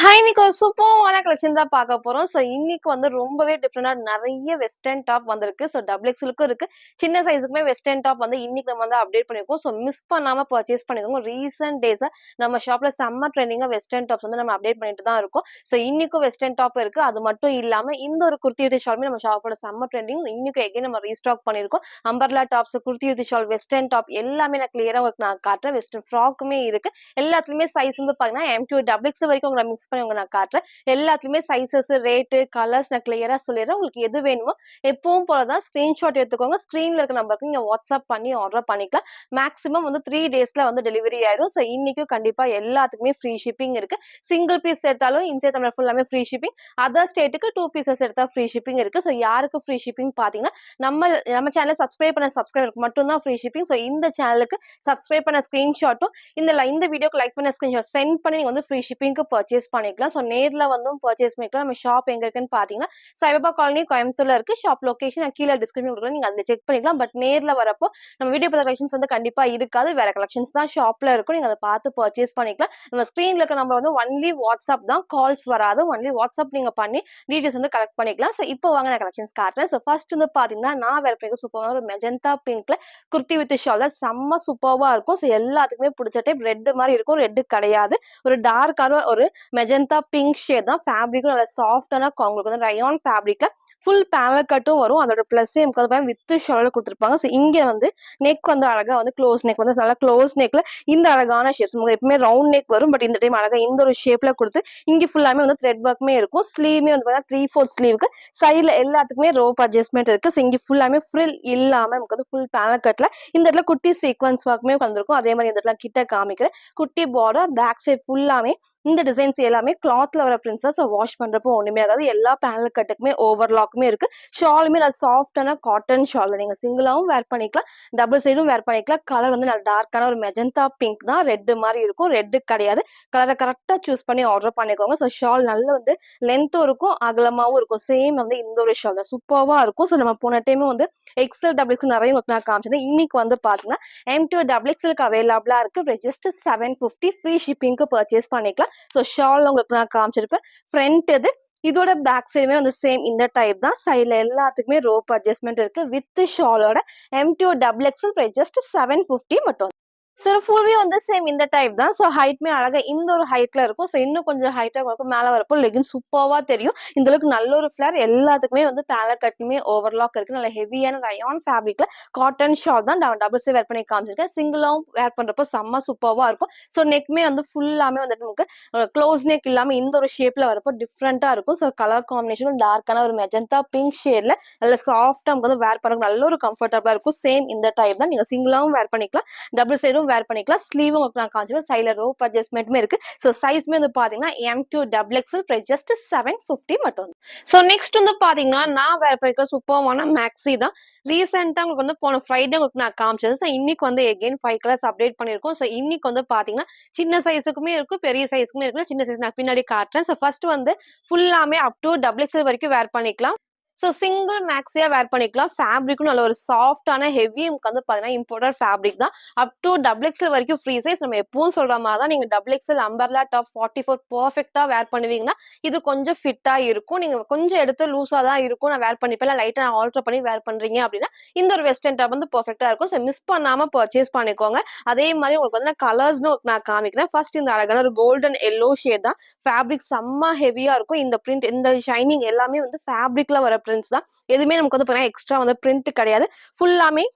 Hi! இன்னைக்கு ஒரு சூப்பர்வான collection தான் பார்க்க போறோம். ஸோ இன்னைக்கு வந்து ரொம்பவே டிஃப்ரெண்டா நெறைய வெஸ்டர்ன் டாப் வந்திருக்கு. ஸோ டபுள் எக்ஸ்எல்க்கும் இருக்கு. சின்ன சைஸுக்குமே வெஸ்டர்ன் டாப் வந்து இன்னைக்கு நம்ம வந்து அப்டேட் பண்ணியிருக்கோம். ஸோ மிஸ் பண்ணாம பர்ச்சேஸ் பண்ணிக்கோங்க. ரீசென்ட் டேஸா நம்ம ஷாப்ல செம்ம ட்ரெண்டிங்கா வெஸ்டர்ன் டாப்ஸ் வந்து நம்ம அப்டேட் பண்ணிட்டு தான் இருக்கோம். ஸோ இன்னைக்கும் வெஸ்டர்ன் டாப் இருக்கு. அது மட்டும் இல்லாம இந்த ஒரு குர்த்தி வித் ஷாலுமே நம்ம ஷாப்போட செம்ம ட்ரெண்டிங். இன்னைக்கு எகைன் நம்ம ரீஸ்டாக் பண்ணியிருக்கோம். Umbrella tops, kurti with shawl, western top எல்லாமே நான் கிளியரா உங்களுக்கு நான் காட்டுறேன். வெஸ்டர்ன் ஃப்ராக்குமே இருக்கு. எல்லாத்துலயுமே சைஸ் வந்து பார்த்தீங்கன்னா, எம்2 டபுள் எக்ஸ் வரைக்கும் உங்கள மிக்ஸ் பண்ணி உங்களுக்கு நான் காட்டுறேன். எல்லாத்துலயுமே சைஸஸ், ரேட்டு, கலர்ஸ் நான் கிளியரா சொல்லிடுறேன். உங்களுக்கு எது வேணுமோ எப்பவும் போல தான் ஸ்கிரீன்ஷாட் எடுத்துக்கோங்க. ஸ்க்ரீன்ல இருக்க நம்பருக்கு நீங்க வாட்ஸ்அப் பண்ணி ஆர்டர் பண்ணிக்கலாம். மேக்ஸிமம் வந்து 3 டேஸ்ல வந்து டெலிவரி ஆயிரும். ஸோ இன்னைக்கும் கண்டிப்பா எல்லாத்துக்குமே ஃப்ரீ ஷிப்பிங் இருக்கு. சிங்கிள் பீஸ் எடுத்தாலும் இந்தியா தமிழ் ஃபுல்லாமே ஃப்ரீ ஷிப்பிங். அதர் ஸ்டேட்டுக்கு 2 பீசஸ் எடுத்தா ஃப்ரீ ஷிப்பிங் இருக்கு. ஸோ யாருக்கு ஃப்ரீ ஷிப்பிங் பார்த்தீங்கன்னா, நம்ம நம்ம சேனலை சப்ஸ்கிரைப் பண்ண சப்ஸ்கிரைபருக்கு மட்டும் தான் ஃப்ரீ ஷிப்பிங். ஸோ இந்த சேனலுக்கு சப்ஸ்கிரைப் பண்ண ஸ்கிரீன்ஷாட்டும் இந்த வீடியோக்கு லைக் பண்ண ஸ்கிரீன்ஷாட் சென்ட் பண்ணி நீங்க வந்து ஃப்ரீ ஷிப்பிங்க்கு பர்ச்சேஸ் பண்ணிக்கலாம். ஸோ நேர்ல வந்தும் பர்ச்சேஸ் பண்ணிக்கலாம். நம்ம ஷாப் எங்க இருக்குன்னு பார்த்தீங்கன்னா, சைபா காலனி கோயம்புத்தூர்ல இருக்கு. ஷாப் லொகேஷன் நான் கீழ டிஸ்கிரிப்ஷன் குடுக்குறேன். நீங்க அதுல செக் பண்ணிக்கலாம். பட் நேர்ல வரப்போ நம்ம வீடியோ பார்த்த கலெக்ஷன்ஸ் வந்து கண்டிப்பா இருக்காது. வேற கலெக்ஷன்ஸ் தான் ஷாப்ல இருக்கும். நீங்க அத பார்த்து பர்ச்சேஸ் பண்ணிக்கலாம். நம்ம ஸ்கிரீன்ல இருக்க நம்பர் வந்து ஒன்லி வாட்ஸ்அப் தான். கால்ஸ் வராது. ஒன்லி வாட்ஸ்அப் நீங்க பண்ணி டீடைல்ஸ் வந்து கலெக்ட் பண்ணிக்கலாம். ஸோ இப்போ வாங்க நான் கலெக்ஷன்ஸ் காட்டுறேன். ஸோ ஃபர்ஸ்ட் வந்து பார்த்தீங்கன்னா, நான் வேற பிறகு சூப்பரான ஒரு மெஜந்தா பிங்க்ல குர்த்தி வித் ஷால் தான் செம்ம சூப்பர்வா இருக்கும். ஸோ எல்லாத்துக்குமே பிடிச்ச டைப் ரெட் மாரி இருக்கும். ரெட் கிடையாது. ஒரு டார்க்கான ஒரு மெஜந்தா பிங்க் ஷேட் தான். ஃபேப்ரிக்கும் நல்ல சாஃப்டான உங்களுக்கு வந்து ரயான் ஃபேப்ரிக்ல ஃபுல் பேனல் கட்டும் வரும். அதோட பிளஸ் எனக்கு வந்து வித் ஷால் கொடுத்துருப்பாங்க. ஸோ இங்க வந்து நெக் வந்து அழகா வந்து க்ளோஸ் நெக் வந்து நல்லா க்ளோஸ் நெக்ல இந்த அழகான ஷேப்ஸ் உங்களுக்கு எப்பவுமே ரவுண்ட் நெக் வரும். பட் இந்த டைம் அழகா இந்த ஒரு ஷேப்ல கொடுத்து இங்க ஃபுல்லாமே வந்து த்ரெட் ஒர்க்குமே இருக்கும். ஸ்லீவுமே வந்து பார்த்தீங்கன்னா 3/4 ஸ்லீவுக்கு சைட்ல எல்லாத்துக்குமே ரோப் அட்ஜஸ்ட்மெண்ட் இருக்கு. ஸோ இங்க ஃபுல்லாமே ஃப்ரில் இல்லாம நமக்கு வந்து ஃபுல் பேனல் கட்ல இந்த இடத்துல குட்டி சீக்வன்ஸ் ஒர்க்குமே வந்திருக்கும். அதே மாதிரி இந்த இடத்துல கிட்ட காமிக்கிறேன். குட்டி பார்டர் பேக் சைட் ஃபுல்லாமே இந்த டிசைன்ஸ் எல்லாமே கிளாத்ல வர பிரிண்ட்ஸ். ஸோ வாஷ் பண்றப்போ ஒண்ணுமே ஆகாது. எல்லா பேனல் கட்டுக்குமே ஓவர்லாக்குமே இருக்கு. ஷாலுமே நல்ல சாஃப்டான காட்டன் ஷால். நீங்க சிங்கிளாவும் வேர் பண்ணிக்கலாம், டபுள் சைடும் வேர் பண்ணிக்கலாம். கலர் வந்து நல்ல டார்க்கான ஒரு மெஜந்தா பிங்க் தான். ரெட் மாதிரி இருக்கும். ரெட் கிடையாது. கலரை கரெக்டா சூஸ் பண்ணி ஆர்டர் பண்ணிக்கோங்க. ஸோ ஷால் நல்ல வந்து லென்த்தும் இருக்கும், அகலமாவும் இருக்கும். சேம் வந்து இந்த ஒரு ஷால் தான் சூப்பர்வா இருக்கும். ஸோ நம்ம போன டைம் வந்து எக்ஸல் டபுள் எக்ஸ் நிறைய நான் காமிச்சது. இன்னைக்கு வந்து பாத்தீங்கன்னா M2 டபுள் எக்ஸ்எலுக்கு அவைலபிளா இருக்கு. ஜஸ்ட் 750 ஃப்ரீ ஷிப்பிங்க்கு பர்ச்சேஸ் பண்ணிக்கலாம். ஸோ ஷால் உங்களுக்கு நான் காமிச்சிருப்பேன். ஃப்ரண்ட் இது இதோட பேக் சைடுமே வந்து சேம் இந்த டைப் தான். சைட்ல எல்லாத்துக்குமே ரோப் அட்ஜஸ்ட்மெண்ட் இருக்கு. வித் ஷாலோட M2 டபுள் எக்ஸ்எல் ஜஸ்ட் 750 மட்டும். ஸோ ஃபுல்வே வந்து சேம் இந்த டைப் தான். ஸோ ஹைட்மே அழகா இந்த ஒரு ஹைட்ல இருக்கும். ஸோ இன்னும் கொஞ்சம் ஹைட்டா இருக்கும். மேல வரப்போ லெகின் சூப்பர்வா தெரியும். இந்த அளவுக்கு நல்ல ஒரு ஃபிளேர் எல்லாத்துக்குமே வந்து பேனல் கட்டுமே ஓவர்லாக் இருக்கு. நல்ல ஹெவியான ரயான் ஃபேப்ரிக்ல காட்டன் ஷால் தான் டபுள் சைட் வேர் பண்ணி காமிச்சிருக்கேன். சிங்கிளாவும் வேர் பண்றப்போ செம்ம சூப்பர்வா இருக்கும். ஸோ நெக்மே வந்து ஃபுல்லாமே வந்துட்டு நமக்கு க்ளோஸ் நெக் இல்லாம இந்த ஒரு ஷேப்ல வரப்போ டிஃப்ரெண்டா இருக்கும். ஸோ கலர் காம்பினேஷனும் டார்க்கான ஒரு மெஜந்தா பிங்க் ஷேட்ல நல்ல சாஃப்டா நமக்கு வந்து வேர் பண்ண நல்ல ஒரு கம்ஃபர்டபுளா இருக்கும். சேம் இந்த டைப் தான். நீங்க சிங்கிளாவும் வேர் பண்ணிக்கலாம், டபுள் சைடும் வேர் பண்ணிக்கலாம். ஸ்லீவும் உங்களுக்கு நான் காமிச்சிருவேன். சைடுல ரோப் அட்ஜஸ்ட்மெண்ட்டுமே இருக்கு. ஸோ சைஸ்மே வந்து பாத்தீங்கன்னா M2 டபுள் எக்ஸ்எல் ஜஸ்ட் 750 மட்டும். ஸோ நெக்ஸ்ட் வந்து பாத்தீங்கன்னா நான் வேர் பண்ணிக்க சூப்பர்வான மேக்ஸி தான். ரீசெண்டா உங்களுக்கு வந்து போன ஃப்ரைடே உங்களுக்கு நான் காமிச்சது. ஸோ இன்னைக்கு வந்து எகைன் 5 கலர்ஸ் அப்டேட் பண்ணிருக்கோம். ஸோ இன்னைக்கு வந்து பாத்தீங்கன்னா சின்ன சைஸுக்குமே இருக்கும், பெரிய சைஸுக்குமே இருக்கு. சின்ன சைஸ் நான் பின்னாடி காட்டுறேன். ஸோ ஃபர்ஸ்ட் வந்து ஃபுல்லாமே அப் டு டபுள் எக்ஸ்எல் வரைக்கும் வேர் பண்ணிக்கலாம். ஸோ சிங்கிள் மேக்ஸியா வேர் பண்ணிக்கலாம். ஃபேப்ரிக்கும் நல்ல ஒரு சாஃப்டான ஹெவி வந்து பாத்தீங்கன்னா இம்போர்ட்டட் ஃபேப்ரிக் தான். அப் டு டபுள் எக்ஸ்எல் வரைக்கும் ஃப்ரீ சைஸ். நம்ம எப்பவும் சொல்ற மாதிரி தான். நீங்க டபுள் எக்ஸ்எல் அம்பர்லா டாப் 44 பர்ஃபெக்டா வேர் பண்ணுவீங்கன்னா இது கொஞ்சம் ஃபிட்டா இருக்கும். நீங்க கொஞ்சம் எடுத்து லூஸா தான் இருக்கும். நான் வேர் பண்ணிப்பேன், லைட்டா நான் ஆல்டர் பண்ணி வேர் பண்றீங்க அப்படின்னா இந்த ஒரு வெஸ்டர்ன் டாப் வந்து பர்ஃபெக்டா இருக்கும். ஸோ மிஸ் பண்ணாம பர்ச்சேஸ் பண்ணிக்கோங்க. அதே மாதிரி உங்களுக்கு வந்து கலர்ஸ்மே நான் காமிக்கிறேன். ஃபர்ஸ்ட் இந்த அழகான ஒரு கோல்டன் எல்லோ ஷேட் தான். ஃபேப்ரிக் செம்ம ஹெவியா இருக்கும். இந்த பிரிண்ட் இந்த ஷைனிங் எல்லாமே வந்து ஃபேப்ரிக்ல வர பிரிண்ட்ஸ் தான். எதுவுமே நமக்கு வந்து பாத்தீங்கன்னா எக்ஸ்ட்ரா வந்து பிரிண்ட் கிடையாது. ஃபுல்லாமே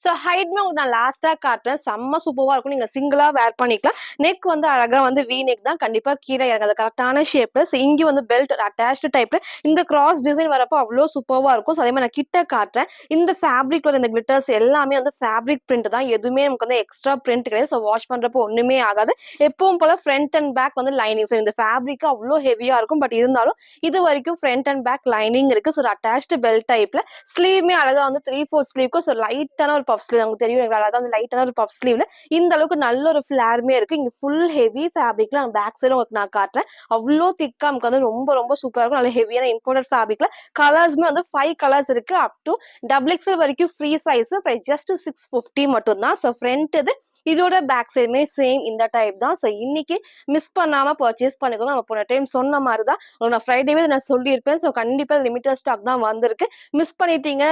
ஸோ ஹைட்மே உங்களுக்கு நான் லாஸ்டா காட்டுறேன். செம்ம சூப்பர்வா இருக்கும். நீங்க சிங்கிளா வேர் பண்ணிக்கலாம். நெக் வந்து அழகா வந்து வி நெக் தான். கண்டிப்பா கீழே இறங்காது. கரெக்டான ஷேப்ல. ஸோ இங்க வந்து பெல்ட் அட்டாச்டு டைப்ல இந்த கிராஸ் டிசைன் வரப்போ அவ்வளோ சூப்பர்வா இருக்கும். ஸோ அதே மாதிரி நான் கிட்ட காட்டுறேன். இந்த ஃபேப்ரிக்ல இந்த கிளிட்டர்ஸ் எல்லாமே வந்து ஃபேப்ரிக் பிரிண்ட் தான். எதுவுமே நமக்கு வந்து எக்ஸ்ட்ரா பிரிண்ட் கிடையாது. ஸோ வாஷ் பண்றப்போ ஒண்ணுமே ஆகாது. எப்பவும் போல ஃப்ரண்ட் அண்ட் பேக் வந்து லைனிங். ஸோ இந்த ஃபேப்ரிக் அவ்வளோ ஹெவியா இருக்கும். பட் இருந்தாலும் இது வரைக்கும் ஃப்ரண்ட் அண்ட் பேக் லைனிங் இருக்கு. ஸோ அட்டாச்டு பெல்ட் டைப்ல ஸ்லீவ்மே அழகா வந்து 3/4 ஸ்லீவ்க்கு ஸோ லைட்டான ஒரு பஃப் ஸ்லீவ் நமக்கு தெரியும். எனக்கு அழகா வந்து லைட்டான ஒரு பஃப் ஸ்லீவ்ல இந்த அளவுக்கு நல்ல ஒரு ஃபிளாருமே இருக்கு. இங்க ஃபுல் ஹெவி ஃபேப்ரிக்ல பேக் சைடு உங்களுக்கு நான் காட்டுறேன். அவ்வளோ திக்கா நமக்கு வந்து ரொம்ப ரொம்ப சூப்பரா இருக்கும். நல்ல ஹெவியான இம்போர்ட்டட் ஃபேப்ரிக்ல கலர்ஸ்மே வந்து 5 கலர்ஸ் இருக்கு. அப் டு டபுள் எக்ஸ்எல் வரைக்கும் ஃப்ரீ சைஸ். ஜஸ்ட் 650 மட்டும் தான். ஸோ ஃப்ரண்ட் இது இதோட பேக் சைடுமே சேம் இந்த டைப் தான். ஸோ இன்னைக்கு மிஸ் பண்ணாம பர்ச்சேஸ் பண்ணிக்கோங்க. நம்ம போன டைம் சொன்ன மாதிரி தான் நான் ஃப்ரைடேவே நான் சொல்லியிருப்பேன். ஸோ கண்டிப்பா லிமிட்டட் ஸ்டாக் தான் வந்திருக்கு. மிஸ் பண்ணிட்டீங்க,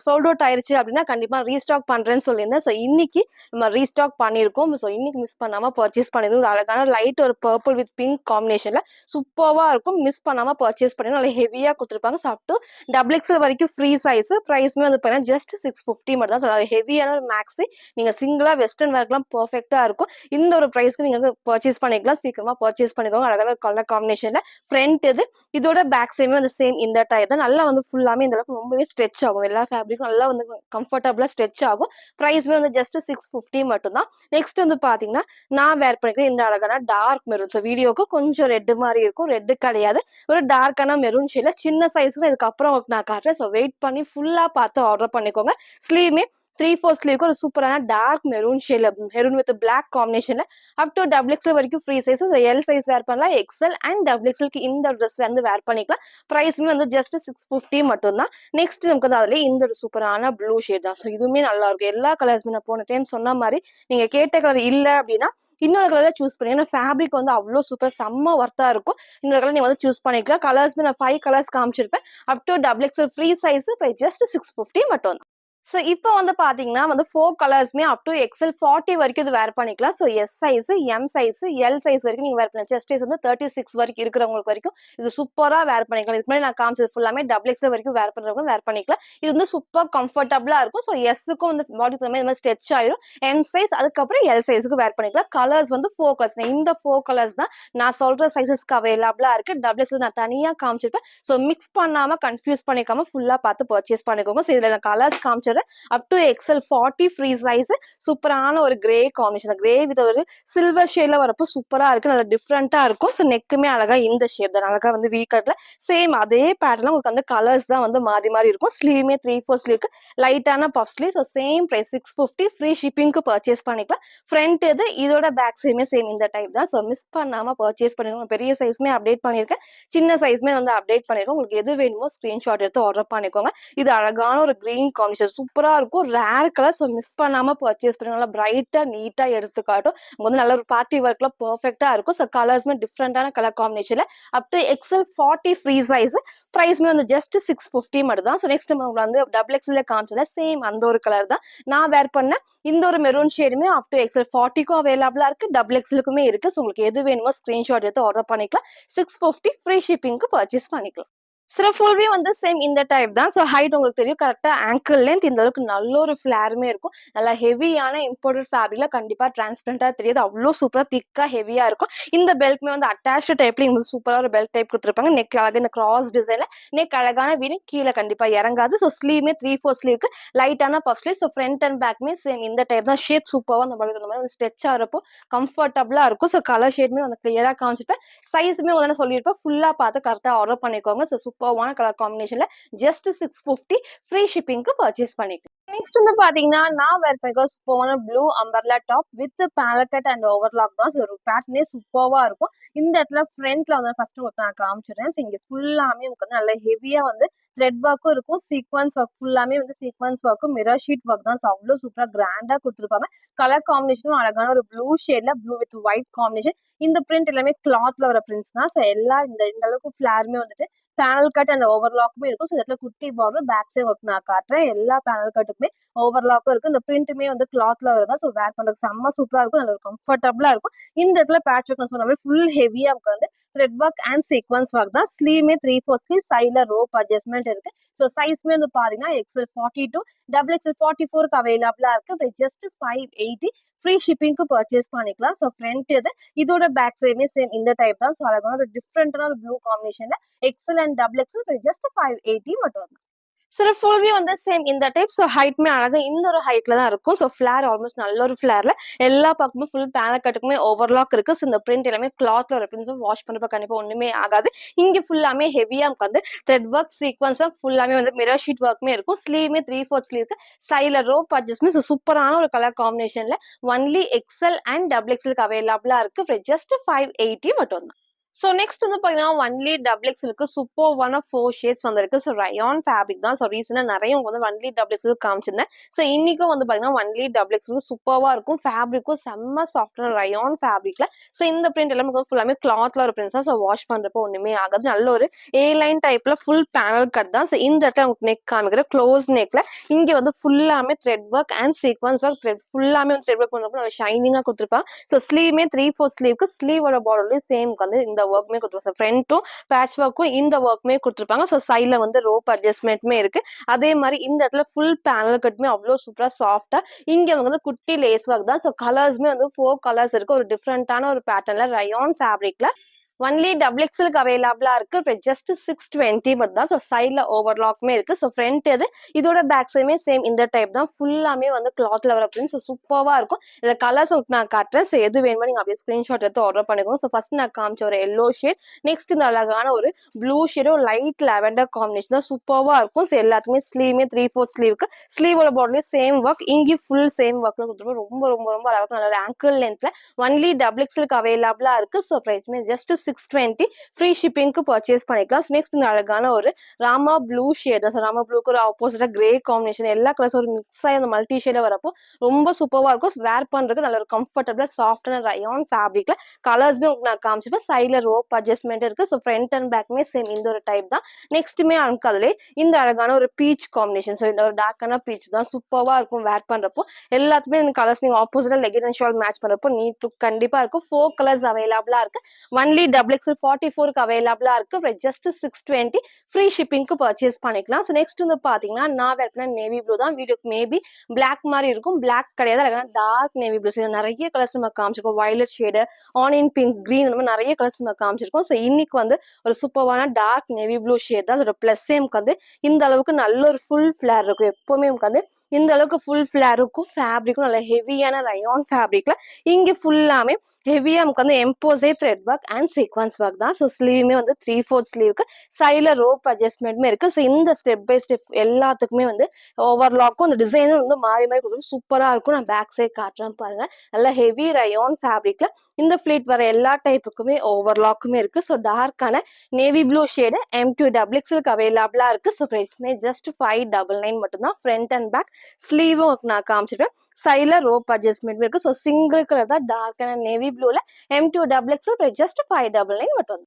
சோல்ட் அவுட் ஆயிருச்சு அப்படின்னா கண்டிப்பா ரீஸ்டாக் பண்றேன்னு சொல்லியிருந்தேன். ஸோ இன்னைக்கு நம்ம ரீஸ்டாக் பண்ணியிருக்கோம். ஸோ இன்னைக்கு மிஸ் பண்ணாம பர்ச்சேஸ் பண்ணிருக்கோம். ஒரு அழகான லைட் ஒரு பர்பிள் வித் பிங்க் காம்பினேஷன்ல சூப்பர்வா இருக்கும். மிஸ் பண்ணாம பர்ச்சேஸ் பண்ணி நல்லா ஹெவியா கொடுத்துருப்பாங்க. So up to double XL வரைக்கும் ஃப்ரீ சைஸ். பிரைஸ்மே வந்து பார்த்தீங்கன்னா ஜஸ்ட் 650 மட்டும் தான். ஸோ ஹெவியான ஒரு மேக்ஸி நீங்க சிங்கிளா வெஸ்டர்ன் வேர்க்கெல்லாம் பர்ஃபெக்டா இருக்கும். இந்த ஒரு பிரைஸ்க்கு நீங்க பர்ச்சேஸ் பண்ணிக்கலாம். சீக்கிரமா பர்ச்சேஸ் பண்ணிக்கோங்க. அழகான கலர் காம்பினேஷன்ல ஃப்ரண்ட் இது. இதோட பேக் சைடுமே வந்து சேம் இந்த டைப் தான். நல்லா வந்து ஃபுல்லாமே இந்த அளவுக்கு ரொம்பவே ஸ்ட்ரெச் ஆகும். எல்லா ஃபேப்ரிக்கும் நல்லா வந்து கம்ஃபர்டபுளா ஸ்ட்ரெச் ஆகும். பிரைஸ்மே வந்து ஜஸ்ட் 650 மட்டும் தான். நெக்ஸ்ட் வந்து பாத்தீங்கன்னா நான் வேர் பண்ணிக்கிறேன் இந்த அழகான டார்க் மெரூன். ஸோ வீடியோக்கு கொஞ்சம் ரெட் மாதிரி இருக்கும். ரெட் கிடையாது, ஒரு டார்க்கான மெரூன் ஷேட்ல சின்ன சைஸ்ல இதுக்கப்புறம் நான் காட்டுறேன். ஸோ வெயிட் பண்ணி ஃபுல்லா பார்த்து ஆர்டர் பண்ணிக்கோங்க. ஸ்லீவ்மே 3/4 ஸ்லீவ்க்கு ஒரு சூப்பரான டார்க் மெரூன் ஷேட்ல, மெரூன் வித் பிளாக் காம்பினேஷன்ல அப் டு டபுள் எக்ஸ்எல் வரைக்கும் free size. L size wear பண்ணலாம், எக்ஸ்எல் அண்ட் டபுள் எக்ஸ்எல்க்கு இந்த ட்ரெஸ் வந்து வேர் பண்ணிக்கலாம். பிரைஸ்மே வந்து ஜஸ்ட் 650 மட்டும் தான். நெக்ஸ்ட் நமக்கு வந்து அதுல இந்த ஒரு சூப்பரான ப்ளூ ஷேட் தான். ஸோ இதுவுமே நல்லா இருக்கும். எல்லா கலர்ஸுமே நான் போன டைம் சொன்ன மாதிரி நீங்க கேட்ட கலர் இல்ல அப்படின்னா இன்னொரு கலரை சூஸ் பண்ணி, ஏன்னா ஃபேப்ரிக் வந்து அவ்வளோ சூப்பர் செம்ம ஒர்த்தா இருக்கும். இந்த கலர் நீங்க வந்து சூஸ் பண்ணிக்கலாம். கலர்ஸ்மே நான் 5 கலர்ஸ் காமிச்சிருப்பேன். Up to double XL free size. Just 650 மட்டும். ஸோ இப்போ வந்து பாத்தீங்கன்னா வந்து 4 கலர்ஸ்மே அப் டு எக்ஸ்எல் 40 வரைக்கும் இது வேர் பண்ணிக்கலாம். So S size, M size, L size வரைக்கும் நீங்க வேர் பண்ணலாம். செஸ்ட் சைஸ் வந்து 36 வரைக்கும் இருக்கிறவங்களுக்கு வரைக்கும் இது சூப்பரா வேர் பண்ணிக்கலாம். இதுக்கு முன்னாடி நான் காமிச்சது ஃபுல்லாமே டபுள் எக்ஸ்எல் வரைக்கும் வேர் பண்றவங்க வேர் பண்ணிக்கலாம். இது வந்து சூப்பர் கம்ஃபர்டபுளா இருக்கும். ஸோ எஸ்ஸுக்கும் வந்து பாடி இந்த மாதிரி ஸ்ட்ரெச் ஆயிரும். எம் சைஸ் அதுக்கப்புறம் எல் சைஸுக்கு வேர் பண்ணிக்கலாம். கலர்ஸ் வந்து 4 கலர்ஸ். இந்த 4 கலர்ஸ் தான் நான் சொல்ற சைஸஸ்க்கு அவைலபிளா இருக்கு. டபுள் எக்ஸ்எல் நான் தனியா காமிச்சிருப்பேன். ஸோ மிக்ஸ் பண்ணாம கன்ஃபியூஸ் பண்ணிக்காம ஃபுல்லா பார்த்து பர்ச்சேஸ் பண்ணிக்கோங்க. ஸோ இதுல நான் கலர்ஸ் காமிச்சிடுறேன். அப் டு எக்ஸ்எல் 40 ஃப்ரீ சைஸ். சூப்பரான ஒரு கிரே காம்பினேஷன். கிரே வித் ஒரு சில்வர் ஷேட்ல வரப்போ சூப்பரா இருக்கு. நல்லா டிஃப்ரெண்டா இருக்கும். ஸோ நெக்குமே அழகா இந்த ஷேப் தான். அழகா வந்து வீ கட்ல சேம் அதே பேட்டர்ல உங்களுக்கு வந்து கலர்ஸ் தான் வந்து மாறி மாறி இருக்கும். ஸ்லீவ்மே 3/4 ஸ்லீவ்க்கு லைட்டான puff sleeve. So same price 650. Free ஷிப்பிங்க்கு பர்ச்சேஸ் பண்ணிக்கலாம். ஃப்ரண்ட் இது, இதோட பேக் சைடுமே சேம் இந்த டைப் தான். ஸோ மிஸ் பண்ணாம பர்ச்சேஸ் பண்ணிக்கோங்க. பெரிய சைஸ்மே அப்டேட் பண்ணிருக்கேன், சின்ன சைஸ்மே வந்து அப்டேட் பண்ணிருக்கோம். உங்களுக்கு எது வேணுமோ ஸ்கிரீன்ஷாட் எடுத்து ஆர்டர் பண்ணிக்கோங்க. இது அழகான ஒரு கிரீன் காம்பினேஷன் சூப்பரா இருக்கும். Rare colour. ஸோ மிஸ் பண்ணாம பர்ச்சேஸ் பண்ணி நல்லா பிரைட்டா நீட்டா எடுத்து காட்டும். வந்து நல்ல ஒரு பார்ட்டி ஒர்க்ல பெர்ஃபெக்ட்டா இருக்கும். ஸோ கலர்ஸ்மே டிஃப்ரெண்டான கலர் காம்பினேஷன்ல up to XL 40 free size. பிரைஸ்மே வந்து ஜஸ்ட் 650 மட்டும் தான். ஸோ நெக்ஸ்ட் உங்களுக்கு வந்து டபுள் எக்ஸ்எல்ல காமிச்சல சேம் அந்த ஒரு கலர் தான் நான் வேர் பண்ணேன். இந்த ஒரு மெரூன் ஷேடுமே அப் டு எக்ஸ்எல் 40க்கும் அவைலபிளா இருக்கு, டபுள் எக்ஸ்எலுக்குமே இருக்கு. ஸோ உங்களுக்கு எது வேணுமோ ஸ்கிரீன்ஷாட் எடுத்து ஆர்டர் பண்ணிக்கலாம். 650 ஃப்ரீ ஷிப்பிங்க்கு பர்ச்சேஸ் பண்ணிக்கலாம். சில ஃபுல்வே வந்து சேம் இந்த டைப் தான். ஸோ ஹைட் உங்களுக்கு தெரியும், கரெக்டா ஆங்கிள் லென்த் இந்த அளவுக்கு நல்ல ஒரு ஃபிளாருமே இருக்கும். நல்லா ஹெவியான இம்போர்ட்டட் ஃபேப்ரிக்ல கண்டிப்பா டிரான்ஸ்பரண்டா தெரியாது. அவ்வளோ சூப்பரா திக்கா ஹெவியா இருக்கும். இந்த பெல்ட்மே வந்து அட்டாச்டு டைப்ல இங்க சூப்பரா ஒரு பெல்ட் டைப் கொடுத்துருப்பாங்க. நெக் அழகா இந்த கிராஸ் டிசைன்ல நெக் அழகான வீடு கீழே கண்டிப்பா இறங்காது. ஸோ ஸ்லீவ்மே 3/4 ஸ்லீவ்க்கு லைட்டான puff sleeve. So front and பேக்மே சேம் இந்த டைப் தான். ஷேப் சூப்பரா அந்த மாதிரி ஸ்ட்ரெச் ஆகிறப்போ கம்ஃபர்டபுளா இருக்கும். ஸோ கலர் ஷேட்மே வந்து கிளியரா காமிச்சிருப்பேன். சைஸுமே வந்து சொல்லியிருப்பேன். ஃபுல்லா பார்த்து கரெக்டா ஆர்டர் பண்ணிக்கோங்க. ஸோ சூப்பர்வான கலர் காம்பினேஷன்ல ஜஸ்ட் 650 ஃப்ரீ ஷிப்பிங்க்கு பர்ச்சேஸ் பண்ணிக்கலாம். நெக்ஸ்ட் வந்து பாத்தீங்கன்னா நான் வேர் பண்ணிக்கோ சூப்பரான blue umbrella top with panel cut and overlock தான். ஸோ ஒரு பேட்டர்னே சூப்பர்வா இருக்கும். இந்த இடத்துல ஃப்ரண்ட்ல வந்து ஃபர்ஸ்ட் உங்களுக்கு நான் காமிச்சிடுறேன். ஸோ இங்க ஃபுல்லாமே உங்களுக்கு வந்து நல்ல ஹெவியா வந்து த்ரெட் ஒர்க்கும் இருக்கும். சீக்வன்ஸ் ஒர்க் ஃபுல்லாமே வந்து சீக்வன்ஸ் ஒர்க்கும் மிரர் ஷீட் ஒர்க் தான். ஸோ அவ்வளோ சூப்பரா கிராண்டா கொடுத்துருப்பாங்க. கலர் காம்பினேஷனும் அழகான ஒரு ப்ளூ ஷேட்ல ப்ளூ வித் ஒயிட் காம்பினேஷன். இந்த பிரிண்ட் எல்லாமே கிளாத்ல வர பிரிண்ட்ஸ் தான். ஸோ எல்லா இந்த அளவுக்கு ஃபிளாருமே வந்துட்டு பேனல் கட் அண்ட் ஓவர்லாக்குமே இருக்கும். ஸோ இடத்துல குட்டி பார்டர் பேக் சைட் ஒர்க் நான் காட்டுறேன். எல்லா பேனல் கட்டுக்குமே ஓவர்லாக்கும் இருக்கு. இந்த பிரிண்ட்டுமே வந்து கிளாத்ல வருதா. ஸோ வேர் பண்றதுக்கு செம்ம சூப்பரா இருக்கும். நல்ல ஒரு கம்ஃபர்டபுளா இருக்கும். இந்த இடத்துல பேட்ச் ஒர்க் நான் சொன்ன மாதிரி ஃபுல் ஹெவியா வந்து thread work and sequence work தான். ஸ்லீவ்மே 3/4 ஸ்லீவ், சைட்ல ரோப் அட்ஜஸ்ட்மெண்ட் இருக்கு. ஸோ சைஸ்மே வந்து பாத்தீங்கன்னா எக்ஸ்எல் 42 டபுள் எக்ஸ்எல் 44க்கு அவைலபிளா இருக்கு. ஜஸ்ட் 580 ஃப்ரீ ஷிப்பிங்க்கு பர்ச்சேஸ் பண்ணிக்கலாம். ஸோ ஃப்ரண்ட் இது, இதோட பேக் சைடுமே சேம் இந்த டைப் தான். ஸோ அழகான ஒரு டிஃப்ரெண்டான ஒரு ப்ளூ காம்பினேஷன்ல XL and double XL just 580 மட்டும் தான். சில ஃபுல்வே வந்து சேம் இந்த டைப். ஸோ ஹைட்மே அழகா இந்த ஒரு ஹைட்ல தான் இருக்கும். ஸோ ஃபிளார் ஆல்மோஸ்ட் நல்ல ஒரு ஃபிளார்ல எல்லா பக்கமும் ஃபுல் பேனல் கட்டுக்குமே ஓவர்லாக் இருக்கு. ஸோ இந்த பிரிண்ட் எல்லாமே கிளாத்ல ஒரு பிரிண்ட்ஸும் வாஷ் பண்ணப்ப கண்டிப்பா ஒண்ணுமே ஆகாது. இங்க ஃபுல்லாமே ஹெவியா வந்து த்ரெட் ஒர்க் சீக்வன்ஸ் ஒர்க் ஃபுல்லாமே வந்து மிரர் ஷீட் ஒர்க்குமே இருக்கும். ஸ்லீவ்மே 3/4 ஸ்லீவ்க்கு சைட்ல ரோப் அட்ஜஸ்ட்மெண்ட். ஸோ சூப்பரான ஒரு கலர் காம்பினேஷன்ல ஒன்லி எக்ஸ்எல் அண்ட் டபுள் எக்ஸ்எல்க்கு அவைலபிளா இருக்கு. ஜஸ்ட் 580 மட்டும் தான். ஸோ நெக்ஸ்ட் வந்து பார்த்தீங்கன்னா, ஒன்லி டபுள் எக்ஸ் இருக்கு. சூப்பர்வான 4 ஷேட்ஸ் வந்திருக்கு. ஸோ ரயான் ஃபேப்ரிக் தான். ஸோ ரீசெண்டா நெறைய உங்களுக்கு வந்து ஒன்லி டபுள் எக்ஸ் காமிச்சிருந்தேன். ஸோ இன்னைக்கும் வந்து பார்த்தீங்கன்னா, ஒன்லி டபுள் எக்ஸ் சூப்பர்வா இருக்கும். ஃபேப்ரிக்கும் செம்ம சாஃப்டான ரயான் ஃபேப்ரிக்ல. ஸோ இந்த பிரிண்ட் எல்லாமே ஃபுல்லாமே கிளாத்ல ஒரு பிரிண்ட்ஸ் தான். ஸோ வாஷ் பண்றப்போ ஒண்ணுமே ஆகாது. நல்ல ஒரு ஏ லைன் டைப்ல ஃபுல் பேனல் கட் தான். ஸோ இந்த இடத்துல உங்களுக்கு நெக் காமிக்கிற க்ளோஸ் நெக்ல இங்க வந்து ஃபுல்லாமே thread work and sequence work ஃபுல்லாமே வந்து த்ரெட் ஒர்க் பண்றப்போ ஷைனிங்கா கொடுத்துருப்பாங்க. ஸோ ஸ்லீவ்மே 3/4 ஸ்லீவ்க்கு ஸ்லீவோட பார்டர்லயும் சேம் வந்து இந்த ஒர்க்குமே கொடுத்துருப்பாங்க. ஃப்ரண்ட்டும் பேட்ச் ஒர்க்கும் இந்த ஒர்க்குமே கொடுத்துருப்பாங்க. ஸோ சைட்ல வந்து ரோப் அட்ஜஸ்ட்மெண்ட்டுமே இருக்கு. அதே மாதிரி இந்த இடத்துல ஃபுல் பேனல் கட்டுமே அவ்வளோ சூப்பரா சாஃப்டா இங்க வந்து குட்டி லேஸ் ஒர்க் தான். ஸோ கலர்ஸ்மே வந்து 4 கலர்ஸ் இருக்கு. ஒரு டிஃப்ரெண்டான ஒரு பேட்டர்ன்ல ரயான் ஃபேப்ரிக்ல ஒன்லி டபுள் எக்ஸ்எலுக்கு அவைலபிளா இருக்கு. இப்போ ஜஸ்ட் 620 மட்டும் தான். ஸோ சைட்ல ஓவர்லாக்குமே இருக்கு. ஸோ ஃப்ரண்ட் இது இதோட பேக் சைடுமே சேம் இந்த டைப் தான். ஃபுல்லாமே வந்து கிளாத்ல வர பிரிண்ட். ஸோ சூப்பர்வா இருக்கும். இந்த கலர்ஸ் நான் காட்டுறேன். ஸோ எது வேணுமோ நீங்க அப்படியே ஸ்கிரீன்ஷாட் எடுத்து ஆர்டர் பண்ணிக்கோங்க. ஸோ ஃபர்ஸ்ட் நான் காமிச்ச ஒரு எல்லோ ஷேட், நெக்ஸ்ட் இந்த அழகான ஒரு ப்ளூ ஷேடும் லைட் லாவெண்டர் காம்பினேஷன் தான். சூப்பர்வா இருக்கும். ஸோ எல்லாத்துக்குமே ஸ்லீவ்மே 3/4 ஸ்லீவுக்கு ஸ்லீவோட பார்டர்லயும் சேம் ஒர்க், இங்கேயும் ஃபுல் சேம் ஒர்க்ல கொடுத்துருக்கோம். ரொம்ப ரொம்ப ரொம்ப அழகா நல்ல ஒரு ஆங்கிள் லென்த்ல ஒன்லி டபுள் எக்ஸ்எலுக்கு அவைலபிளா இருக்கு. ஸோ பிரைஸ்மே ஜஸ்ட் 620. ஃப்ரீ ஷிப்பிங்க்கு பர்ச்சேஸ் பண்ணிக்கலாம். நெக்ஸ்ட் இந்த அழகான ஒரு ராமா ப்ளூ ஷேட் தான். ராமா ப்ளூக்கு ஒரு ஆப்போசிட்டா கிரே காம்பினேஷன் எல்லா கலர்ஸ் ஒரு மிக்ஸ் ஆகி அந்த மல்டி ஷேட வரப்போ ரொம்ப சூப்பரா இருக்கும். வேர் பண்றதுக்கு நல்ல ஒரு கம்ஃபர்டபுளா சாஃப்டான ரயான் ஃபேப்ரிக்ல கலர்ஸ்மே உங்களுக்கு நான் காமிச்சிருப்பேன். சைட்ல ரோப் அட்ஜஸ்ட்மெண்ட் இருக்கு. ஸோ ஃப்ரண்ட் அண்ட் பேக்மே சேம் இந்த ஒரு டைப் தான். நெக்ஸ்ட்டுமே அங்க அதுல இந்த அழகான ஒரு பீச் காம்பினேஷன். ஸோ இந்த ஒரு டார்க்கான பீச் தான். சூப்பரா இருக்கும் வேர் பண்றப்போ. எல்லாத்துக்குமே இந்த கலர்ஸ் நீங்க ஆப்போசிட்டா லெகின் அண்ட் ஷால் மேட்ச் பண்றப்போ நீட் லுக் கண்டிப்பா இருக்கும். 4 கலர்ஸ் அவைலபிளா இருக்கு. ஒன்லி டபுள் எக்ஸ்எல் 44க்கு அவைலபிளா இருக்கு. ஜஸ்ட் 620 ஃப்ரீ ஷிப்பிங்க்கு பர்ச்சேஸ் பண்ணிக்கலாம். ஸோ நெக்ஸ்ட் வந்து பாத்தீங்கன்னா நான் வேர் பண்ண நேவி ப்ளூ தான். வீடியோக்கு மேபி பிளாக் மாதிரி இருக்கும். பிளாக் கிடையாது, அழகான டார்க் நேவி ப்ளூ. நிறைய கலர்ஸ் நம்ம காமிச்சிருக்கோம். Violet shade, onion pink, green, அந்த மாதிரி நிறைய கலர்ஸ் நம்ம காமிச்சிருக்கோம். ஸோ இன்னைக்கு வந்து ஒரு சூப்பரான டார்க் நேவி ப்ளூ ஷேட் தான். அதோட பிளஸ் நமக்கு வந்து இந்த அளவுக்கு நல்ல ஒரு ஃபுல் ஃபிளேர் இருக்கும். எப்பவுமே நமக்கு வந்து இந்த அளவுக்கு ஃபுல் ஃபிளேர் இருக்கும். ஃபேப்ரிக்கும் நல்ல ஹெவியான ரயான் ஃபேப்ரிக்ல இங்க ஃபுல்லாமே ஹெவியா நமக்கு வந்து எம்போஸே thread work and sequence work தான். ஸோ ஸ்லீவுமே வந்து 3/4 ஸ்லீவுக்கு சைட்ல ரோப் அட்ஜஸ்ட்மெண்ட்டுமே இருக்கு. ஸோ இந்த ஸ்டெப் பை ஸ்டெப் எல்லாத்துக்குமே வந்து ஓவர்லாக்கும் அந்த டிசைனும் வந்து மாறி மாறி கொடுக்கும். சூப்பரா இருக்கும். நான் பேக் சைட் காட்டுறேன் பாருங்க. நல்லா ஹெவி ரயான் ஃபேப்ரிக்ல இந்த ஃபிளீட் வர எல்லா டைப்புக்குமே ஓவர்லாக்குமே இருக்கு. ஸோ டார்க்கான navy blue shade M2 double எக்ஸ்எலுக்கு அவைலபிளா இருக்கு. ஸோ பிரைஸ்மே ஜஸ்ட் 599 மட்டும் தான். ஃப்ரண்ட் அண்ட் பேக் ஸ்லீவும் நான் காமிச்சிருப்பேன். சைட்ல ரோப் அட்ஜஸ்ட்மெண்ட் இருக்கு. ஸோ சிங்கிள் கலர் தான் டார்க்கான நேவி ப்ளூல M2 டபுள் எக்ஸ்எல் ஜஸ்ட் 599 மட்டும்.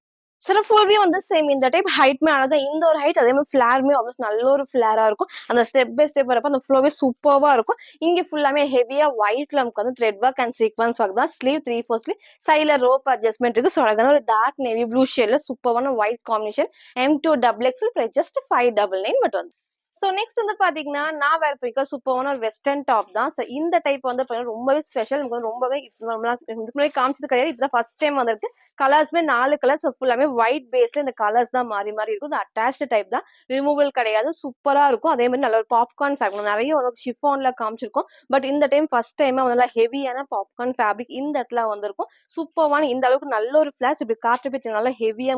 சில ஃபுல்வே வந்து சேம் இந்த டைப் ஹைட்மே அழகா இந்த ஒரு ஹைட், அதே மாதிரி ஃபிளார்மே ஆல்மோஸ்ட் நல்ல ஒரு ஃபிளாரா இருக்கும். அந்த ஸ்டெப் பை ஸ்டெப் வரப்போ அந்த ஃப்ளோவே சூப்பர்வா இருக்கும். இங்க ஃபுல்லாமே ஹெவியா ஒயிட்ல நமக்கு வந்து thread work and sequence work தான். ஸ்லீவ் 3/4 ஸ்லீவ், சைட்ல ரோப் அட்ஜஸ்ட்மெண்ட் இருக்கு. ஸோ அழகான ஒரு டார்க் நேவி ப்ளூ ஷேட்ல சூப்பரான white combination M2 double XL just 599 மட்டும் வந்து. ஸோ நெக்ஸ்ட் வந்து பாத்தீங்கன்னா நான் வேற பிடிக்க சூப்பரான ஒரு வெஸ்டர்ன் டாப் தான். ஸோ இந்த டைப் வந்து ரொம்பவே ஸ்பெஷல். ரொம்பவே இதுக்கு முன்னாடி காமிச்சது கிடையாது. இதுதான் ஃபர்ஸ்ட் டைம் வந்திருக்கு. கலர்ஸ்மே 4 கலர்ஸ் ஃபுல்லாமே ஒயிட் பேஸ்ல இந்த கலர்ஸ் தான் மாறி மாறி இருக்கும். இது அட்டாச்டு டைப் தான். ரிமூவல் கிடையாது. சூப்பரா இருக்கும். அதே மாதிரி நல்ல ஒரு பாப்கார்ன் ஃபேப்ரிக் நிறைய வந்து ஷிஃபான்ல காமிச்சிருக்கோம். பட் இந்த டைம் ஃபர்ஸ்ட் டைம் வந்து ஹெவியான பாப்கார்ன் ஃபேப்ரிக் இந்த இடத்துல வந்திருக்கும். சூப்பரான இந்த அளவுக்கு நல்ல ஒரு ஃபிளாஷ் இப்படி காட்டுறது நல்லா ஹெவியா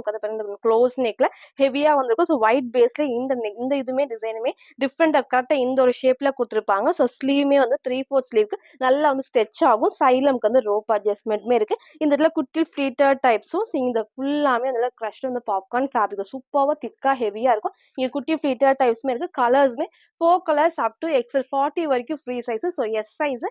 க்ளோஸ் நெக்ல ஹெவியா வந்திருக்கும். ஸோ ஒயிட் பேஸ்ல இந்த இதுமே டிசைனுமே டிஃப்ரெண்டா கரெக்டா இந்த ஒரு ஷேப்ல கொடுத்துருப்பாங்க. ஸோ ஸ்லீவ்மே வந்து 3/4 ஸ்லீவ்க்கு நல்லா வந்து ஸ்ட்ரெச் ஆகும். சைட்ல நமக்கு வந்து ரோப் அட்ஜஸ்ட்மெண்ட்மே இருக்கு. இந்த இடத்துல குட்டி ஃபிளீட்டர் டைப்ஸும் இந்த ஃபுல்லாமே அதில் க்ரஷ்ட் வந்து பாப்கார்ன் ஃபேப்ரிக் சூப்பராக திக்கா ஹெவியா இருக்கும். இங்க குட்டி ஃபிளீட்டர் டைப்ஸ்மே இருக்கு. கலர்ஸ்மே 4 கலர்ஸ் அப் டு XL 40 வரைக்கும் free size. So S size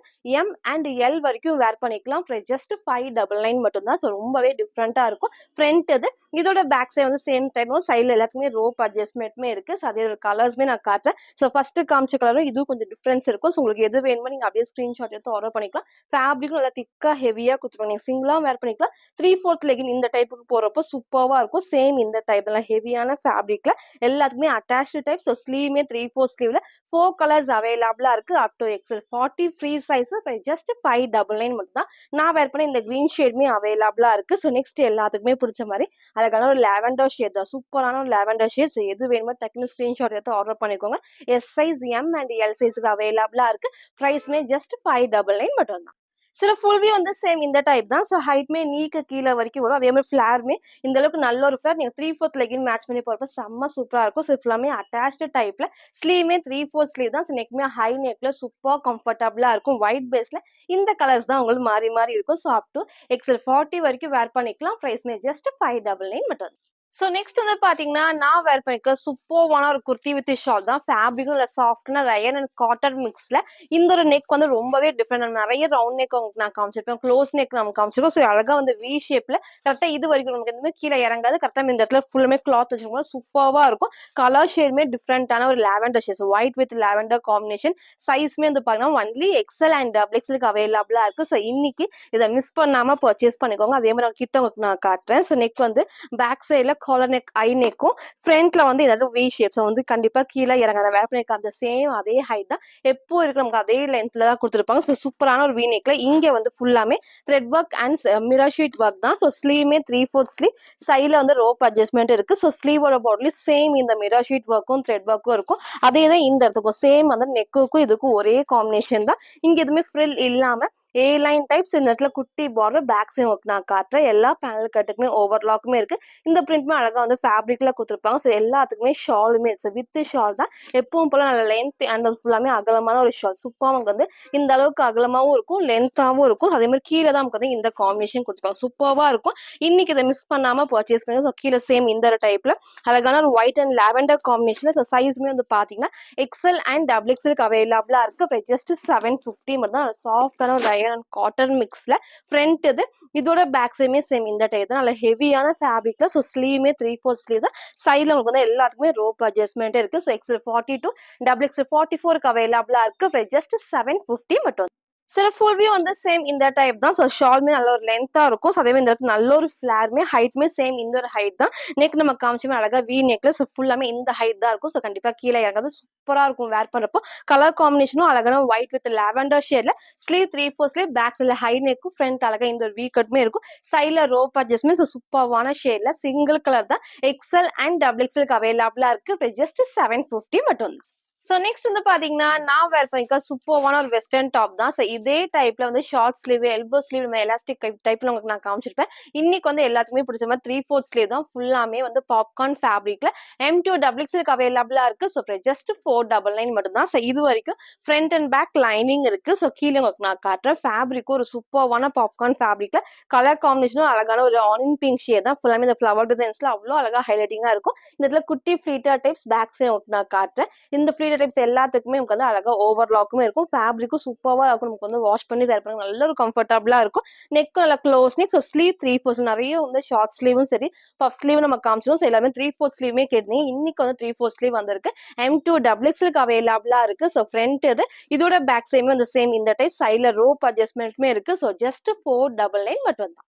M and L வரைக்கும் வேர் பண்ணிக்கலாம். ஜஸ்ட் 599 மட்டும் தான். ஸோ ரொம்பவே டிஃப்ரெண்டா இருக்கும். ஃப்ரண்ட் இது இதோட பேக் சைடு வந்து சேம் டைப் சைட்ல எல்லாத்துக்குமே ரோப் அட்ஜஸ்ட்மெண்ட்மே இருக்கு. ஸோ அதே கலர்ஸ்மே நான் காட்டுறேன். ஸோ ஃபர்ஸ்ட் காமிச்ச கலரும் இதுவும் கொஞ்சம் டிஃபரன்ஸ் இருக்கும். ஸோ உங்களுக்கு எது வேணுமோ நீங்க அப்படியே ஸ்கிரீன்ஷாட் எடுத்து ஆர்டர் பண்ணிக்கலாம். ஃபேப்ரிக்கும் நல்லா திக்கா ஹெவியா கொடுத்துருவாங்க. நீங்க சிங்கிளா வேர் பண்ணிக்கலாம். 3/4 லெகின் இந்த டைப்புக்கு போறப்போ சூப்பர்வா இருக்கும். சேம் இந்த டைப் எல்லாம் ஹெவியான ஃபேப்ரிக்ல எல்லாத்துக்குமே அட்டாச்டு டைப். ஸோ ஸ்லீவ்மே 3/4 ஸ்லீவ்ல 4 கலர்ஸ் அவைலபிளா இருக்கு. Up to XL 40 free size. Just 599 மட்டும் தான். நான் வேர் பண்ண இந்த கிரீன் ஷேட்மே அவைலபிளா இருக்கு. ஸோ நெக்ஸ்ட் எல்லாத்துக்குமே பிடிச்ச மாதிரி அதுக்கான ஒரு லாவெண்டர் ஷேட் தான். சூப்பரான ஒரு லாவெண்டர் ஷேட். எது வேணுமோ டக்குனு ஸ்கிரீன்ஷாட் எடுத்து ஆர்டர் பண்ணிக்கோங்க. S size M and L சைஸுக்கு அவைலபிளா இருக்கு. பிரைஸ்மே ஜஸ்ட் 599 மட்டும் தான். சில ஃபுல் வியூ வந்து சேம் இந்த டைப் தான். ஸோ ஹைட்மே நீக்கு கீழ வரைக்கும் வரும். அதே மாரி ஃப்ளேருமே இந்த அளவுக்கு நல்ல ஒரு ஃப்ளேர். நீங்க 3/4 லெகின் மேட்ச் பண்ணி போறப்ப செம்ம சூப்பரா இருக்கும். ஸோ ஃபுல்லாமே அட்டாச்டு டைப்ல. ஸ்லீவுமே 3/4 ஸ்லீவ் தான். ஸோ நெக்குமே ஹை நெக்ல சூப்பர் கம்ஃபர்டபுளா இருக்கும். ஒயிட் பேஸ்ல இந்த கலர்ஸ் தான் உங்களுக்கு மாறி மாறி இருக்கும். ஸோ அப் டூ எக்ஸ்எல் 40 வரைக்கும் வேர் பண்ணிக்கலாம். பிரைஸ்மே ஜஸ்ட் 599 மட்டும். ஸோ நெக்ஸ்ட் வந்து பார்த்தீங்கன்னா, நான் வேர் பண்ணியிருக்க சூப்பர்வான ஒரு குர்த்தி வித் ஷால் தான். ஃபேப்ரிக்கும் இல்ல சாஃப்ட்னா ரயன் அண்ட் காட்டன் மிக்ஸ்ல இந்த ஒரு நெக் வந்து ரொம்பவே டிஃப்ரெண்ட். நெறைய ரவுண்ட் நெக் உங்களுக்கு நான் காமிச்சிருப்பேன். க்ளோஸ் நெக் நம்ம காமிச்சிருக்கோம். ஸோ அழகா வந்து வி ஷேப்ல கரெக்ட்டா இது வரைக்கும் நமக்கு எதுவுமே கீழ இறங்காது. கரெக்ட்டா இந்த இடத்துல ஃபுல்லுமே கிளாத் வச்சிருக்கோம். சூப்பர்வா இருக்கும். கலர் ஷேடுமே டிஃப்ரெண்டான ஒரு lavender shades. White with lavender combination. சைஸ்மே வந்து பார்த்தீங்கன்னா ஒன்லி எக்ஸ்எல் அண்ட் டபுள் எக்ஸ்எல்க்கு அவைலபிளா இருக்கு. ஸோ இன்னைக்கு இத மிஸ் பண்ணாம பர்ச்சேஸ் பண்ணிக்கோங்க. அதே மாரி கிட்ட உங்களுக்கு நான் காட்டுறேன். ஸோ நெக் வந்து பேக் சைடுல காலர் நெக், ஐ நெக்கும் ஃப்ரண்ட்ல வந்து ஏதாவது வி ஷேப்ஸ் வந்து கண்டிப்பா கீழே இறங்காத வேர் பண்ணிருக்க அந்த சேம் அதே ஹைட் தான் எப்போ இருக்கு நமக்கு அதே லென்த்ல தான் கொடுத்துருப்பாங்க. ஸோ சூப்பரான ஒரு வி நெக்ல இங்க வந்து ஃபுல்லாமே thread work and mirror sheet work தான். ஸோ ஸ்லீவ்மே 3/4 ஸ்லீவ் சைட்ல வந்து ரோப் அட்ஜஸ்ட்மெண்ட் இருக்கு. ஸோ ஸ்லீவோட பாட்லி சேம் இந்த மிரர் ஷீட் ஒர்க்கும் த்ரெட் ஒர்க்கும் இருக்கும். அதே தான் இந்த இடத்துக்கும் சேம் வந்து நெக்குக்கும் இதுக்கும் ஒரே காம்பினேஷன் தான். இங்க எதுவுமே ஃப்ரில் இல்லாம ஏ லைன் டைப்ஸ் இந்த இடத்துல குட்டி பார்டர் பேக் சைட் ஒர்க் நான் காட்டுறேன். எல்லா பேனல் கட்டுக்குமே ஓவர்லாக்குமே இருக்கு. இந்த பிரிண்ட்மே அழகா வந்து ஃபேப்ரிக்ல கொடுத்துருப்பாங்க. ஸோ எல்லாத்துக்குமே ஷாலுமே வித் ஷால் தான். எப்பவும் போல நல்ல லென்த் அண்ட் ஃபுல்லாமே அகலமான ஒரு ஷால். சூப்பராக நமக்கு வந்து இந்த அளவுக்கு அகலமாகவும் இருக்கும், லென்த்தாகவும் இருக்கும். அதே மாதிரி கீழே தான் நமக்கு வந்து இந்த காம்பினேஷன் கொடுத்துருப்பாங்க. சூப்பராக இருக்கும். இன்னைக்கு இதை மிஸ் பண்ணாம பர்ச்சேஸ் பண்ணுங்க. ஸோ கீழே சேம் இந்த டைப்ல அழகான ஒரு ஒயிட் அண்ட் லாவெண்டர் காம்பினேஷன்ல. ஸோ சைஸ்மே வந்து பாத்தீங்கன்னா எக்ஸ்எல் அண்ட் டபுள் எக்ஸ்எல்க்கு அவைலபிளா இருக்கு. ஜஸ்ட் 750 மட்டும் தான். சாஃப்டான ஒரு ரயன் அண்ட் காட்டன் மிக்ஸ்ல ஃப்ரண்ட் இது இதோட பேக் சைடுமே சேம் இந்த டைப் தான். நல்ல ஹெவியான ஃபேப்ரிக்ல. ஸோ ஸ்லீவுமே 3/4 ஸ்லீவ் தான். சைடில் உங்களுக்கு வந்து எல்லாத்துக்குமே ரோப் அட்ஜஸ்ட்மெண்ட் இருக்கு. ஸோ எக்ஸ்எல் 42 டபுள் எக்ஸ்எல் 44க்கு அவைலபிளா இருக்கு. ஜஸ்ட் 750 மட்டும். சில ஃபுல்வியூ வந்து சேம் இந்த டைப் தான். ஸோ ஷால்மே நல்ல ஒரு லென்த்தா இருக்கும். ஸோ அதே மாதிரி இந்த இடத்துல நல்ல ஒரு ஃபிளார்மே ஹைட்மே சேம் இந்த ஒரு ஹைட் தான். நெக் நம்ம காமிச்சுமே அழகா வி நெக்ல. ஸோ ஃபுல்லாமே இந்த ஹைட் தான் இருக்கும். ஸோ கண்டிப்பா கீழே இறங்காது. சூப்பரா இருக்கும் வேர் பண்றப்போ. கலர் காம்பினேஷனும் அழகான ஒயிட் வித் லாவெண்டர் ஷேட்ல. ஸ்லீவ் 3/4 ஸ்லீவ் பேக் சைட்ல ஹை நெக்கும் ஃப்ரண்ட் அழகா இந்த ஒரு வி கட்டுமே இருக்கும். சைட்ல ரோப் அட்ஜஸ்ட்மெண்ட். ஸோ சூப்பர்வான ஷேட்ல சிங்கிள் கலர் தான். எக்ஸ்எல் அண்ட் டபுள் எக்ஸ்எல்க்கு அவைலபிளா இருக்கு. ஜஸ்ட் 750 மட்டும் தான். ஸோ நெக்ஸ்ட் வந்து பாத்தீங்கன்னா, நான் வேர் பண்ணிருக்க சூப்பர்வான ஒரு வெஸ்டர்ன் டாப் தான். ஸோ இதே டைப்ல வந்து short sleeve, elbow sleeve, elastic டைப்ல உங்களுக்கு நான் காமிச்சிருப்பேன். இன்னைக்கு வந்து எல்லாத்துக்குமே பிடிச்ச மாதிரி 3/4 ஸ்லீவ் தான். ஃபுல்லாமே வந்து பாப்கார்ன் ஃபேப்ரிக்ல M2 டபுள் எக்ஸ்எல்க்கு அவைலபிளா இருக்கு. ஸோ ஜஸ்ட் 499 மட்டும் தான். ஸோ இது வரைக்கும் ஃப்ரண்ட் அண்ட் பேக் லைனிங் இருக்கு. ஸோ கீழே உங்களுக்கு நான் காட்டுறேன். ஃபேப்ரிக்கும் ஒரு சூப்பர்வான பாப்கார்ன் ஃபேப்ரிக்ல கலர் காம்பினேஷனும் அழகான ஒரு ஆனியன் பிங்க் ஷேட் தான். ஃபுல்லாமே இந்த ஃபிளவர் டிசைன்ஸ்ல அவ்வளோ அழகா ஹைலைட்டிங்கா இருக்கும். இந்த இடத்துல குட்டி ஃபிளீட்டர் டைப்ஸ் பேக் சைட் நான் காட்டுறேன். இந்த ஃபிளீட்டர் டைப்ஸ் எல்லாத்துக்குமே நமக்கு வந்து அழகா ஓவர்லாக்குமே இருக்கும். ஃபேப்ரிக்கும் சூப்பரா இருக்கும். நமக்கு வந்து வாஷ் பண்ணி வேர் பண்ண நல்ல ஒரு கம்ஃபர்டபுளா இருக்கும். நெக் நல்ல க்ளோஸ் நெக். ஸோ ஸ்லீவ் 3/4 நிறைய வந்து ஷார்ட் ஸ்லீவும் சரி, பஃப் ஸ்லீவ் நம்ம காமிச்சோம். ஸோ எல்லாமே 3/4 ஸ்லீவுமே கேட்டீங்க. இன்னைக்கு வந்து 3/4 ஸ்லீவ் வந்திருக்கு. M2 டபுள் எக்ஸ்எல்க்கு அவைலபிளா இருக்கு. ஸோ ஃப்ரண்ட் இது இதோட பேக் சைடுமே வந்து சேம் இந்த டைப். சைட்ல ரோப் அட்ஜஸ்ட்மெண்ட்மே இருக்கு. ஸோ ஜஸ்ட் 499 மட்டும் தான்.